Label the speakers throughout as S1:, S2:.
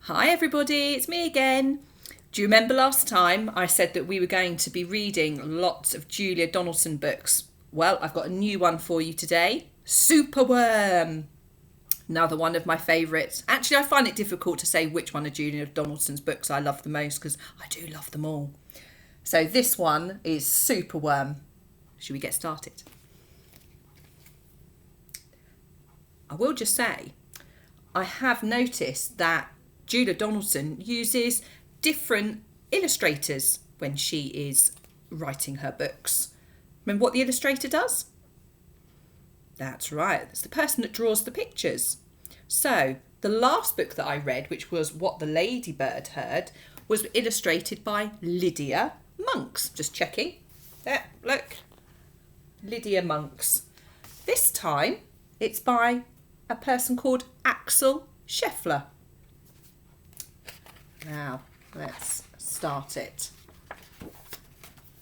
S1: Hi everybody, it's me again. Do you remember last time I said that we were going to be reading lots of Julia Donaldson books? Well, I've got a new one for you today, Superworm. Another one of my favourites. Actually, I find it difficult to say which one of Julia Donaldson's books I love the most because I do love them all. So this one is Superworm. Should we get started? I will just say, I have noticed that Julia Donaldson uses different illustrators when she is writing her books. Remember what the illustrator does? That's right, it's the person that draws the pictures. So the last book that I read, which was What the Ladybird Heard, was illustrated by Lydia Monks. Just checking. There, look. Lydia Monks. This time it's by a person called Axel Scheffler. Now, let's start it.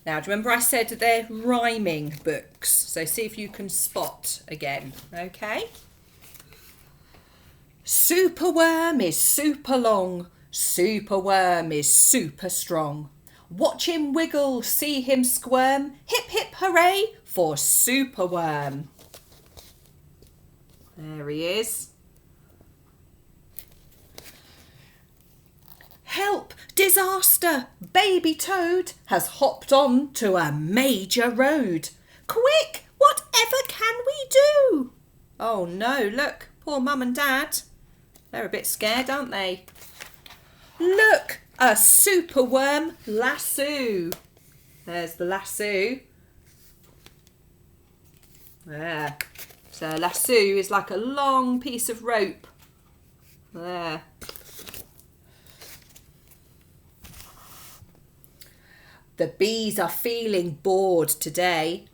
S1: Now, do you remember I said they're rhyming books? So see if you can spot again, okay? Superworm is super long. Superworm is super strong. Watch him wiggle, see him squirm. Hip, hip, hooray for Superworm. There he is. Help! Disaster! Baby Toad has hopped on to a major road. Quick! Whatever can we do? Oh no, look, poor Mum and Dad. They're a bit scared, aren't they? Look, a superworm lasso. There's the lasso. There. So a lasso is like a long piece of rope. There. The bees are feeling bored today.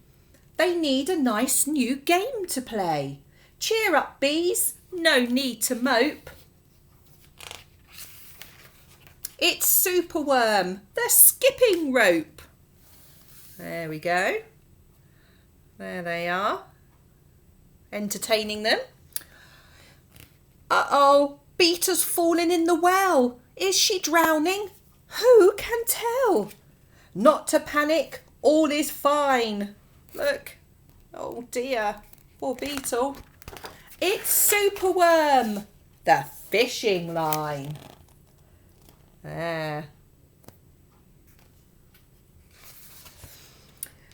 S1: They need a nice new game to play. Cheer up, bees. No need to mope. It's Superworm, the skipping rope. There we go. There they are. Entertaining them. Uh-oh, Beeta's fallen in the well. Is she drowning? Who can tell? Not to panic, all is fine. Look, oh dear, poor Beetle. It's Superworm, the fishing line. There.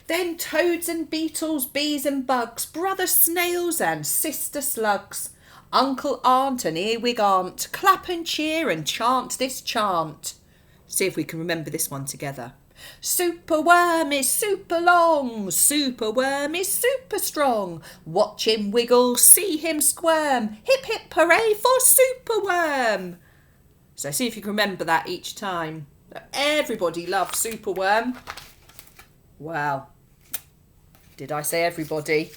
S1: Then toads and beetles, bees and bugs, brother snails and sister slugs, uncle, aunt and earwig aunt, clap and cheer and chant this chant. See if we can remember this one together. Superworm is super long, Superworm is super strong. Watch him wiggle, see him squirm, hip hip hooray for Superworm. So see if you can remember that each time. Everybody loves Superworm. Wow. Did I say everybody?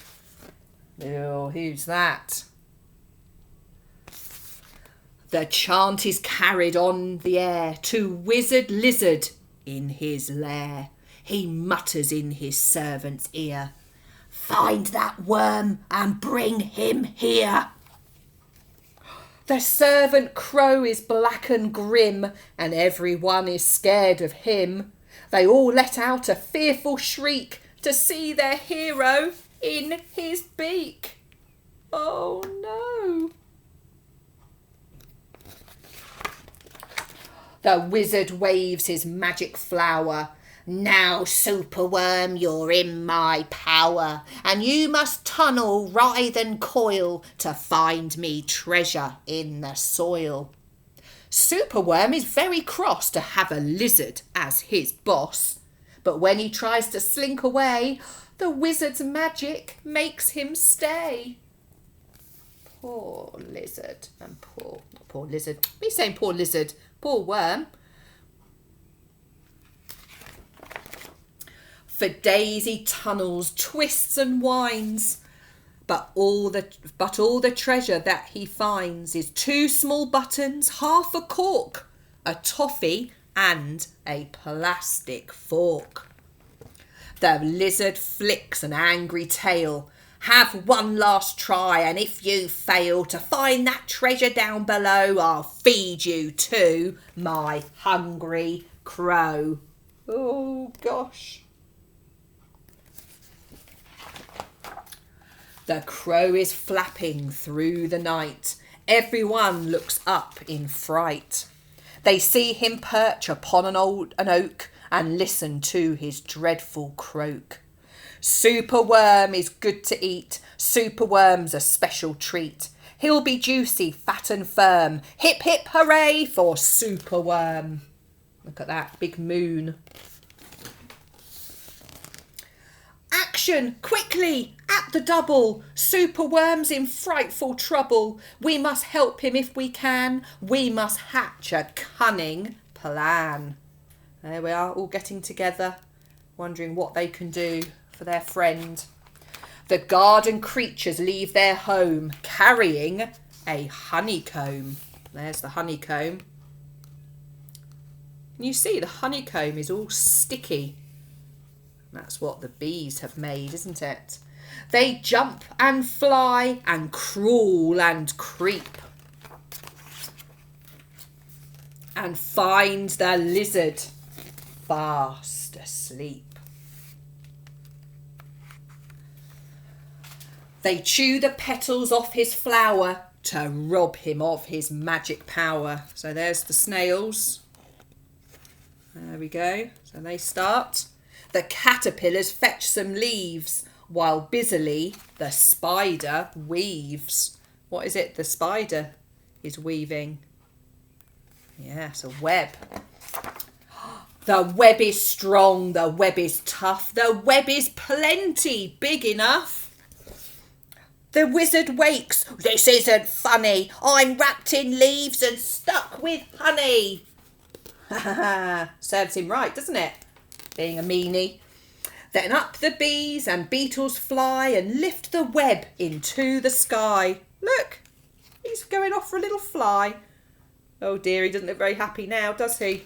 S1: Oh, who's that? The chant is carried on the air to Wizard Lizard in his lair. He mutters in his servant's ear, find that worm and bring him here. The servant crow is black and grim, and everyone is scared of him. They all let out a fearful shriek to see their hero in his beak. Oh no. The wizard waves his magic flower. Now, Superworm, you're in my power, and you must tunnel, writhe and coil to find me treasure in the soil. Superworm is very cross to have a lizard as his boss, but when he tries to slink away, the wizard's magic makes him stay. Poor lizard and poor lizard. Me saying poor lizard, poor worm. For days he tunnels, twists and winds, but all the treasure that he finds is 2 small buttons, half a cork, a toffee and a plastic fork. The lizard flicks an angry tail Have one last try, and if you fail to find that treasure down below, I'll feed you to my hungry crow. Oh, gosh. The crow is flapping through the night. Everyone looks up in fright. They see him perch upon an oak and listen to his dreadful croak. Superworm is good to eat. Superworm's a special treat. He'll be juicy, fat and firm. Hip, hip, hooray for Superworm. Look at that big moon. Action, quickly, at the double. Superworm's in frightful trouble. We must help him if we can. We must hatch a cunning plan. There we are, all getting together, wondering what they can do for their friend. The garden creatures leave their home, carrying a honeycomb. There's the honeycomb. You see the honeycomb is all sticky. That's what the bees have made, isn't it? They jump and fly and crawl and creep. And find the lizard fast asleep. They chew the petals off his flower to rob him of his magic power. So there's the snails. There we go. So they start. The caterpillars fetch some leaves, while busily the spider weaves. What is it the spider is weaving? Yes, a web. The web is strong, the web is tough, the web is plenty big enough. The wizard wakes. This isn't funny. I'm wrapped in leaves and stuck with honey. Serves him right, doesn't it? Being a meanie. Then up the bees and beetles fly and lift the web into the sky. Look, he's going off for a little fly. Oh dear, he doesn't look very happy now, does he?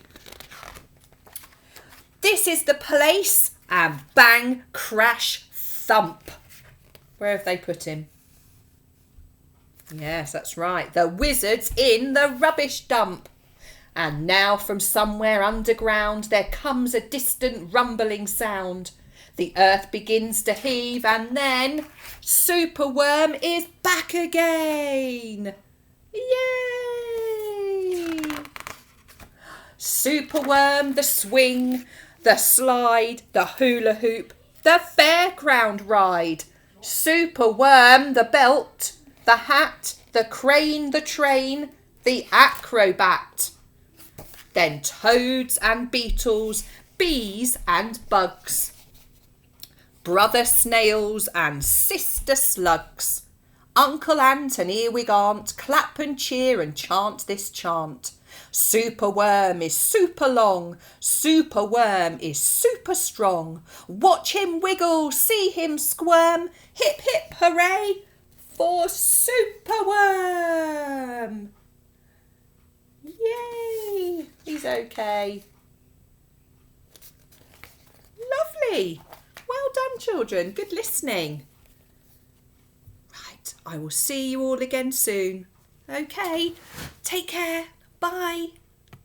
S1: This is the place, and bang, crash, thump. Where have they put him? Yes, that's right. The wizard's in the rubbish dump. And now from somewhere underground there comes a distant rumbling sound. The earth begins to heave, and then Superworm is back again. Yay! Superworm, the swing, the slide, the hula hoop, the fairground ride. Superworm, the belt, the hat, the crane, the train, the acrobat. Then toads and beetles, bees and bugs, brother snails and sister slugs. Uncle Ant and Earwig Aunt clap and cheer and chant this chant. Superworm is super long, Superworm is super strong. Watch him wiggle, see him squirm, hip hip hooray for Superworm. Yay! He's okay. Lovely. Well done, children. Good listening. Right, I will see you all again soon. Okay, take care. Bye.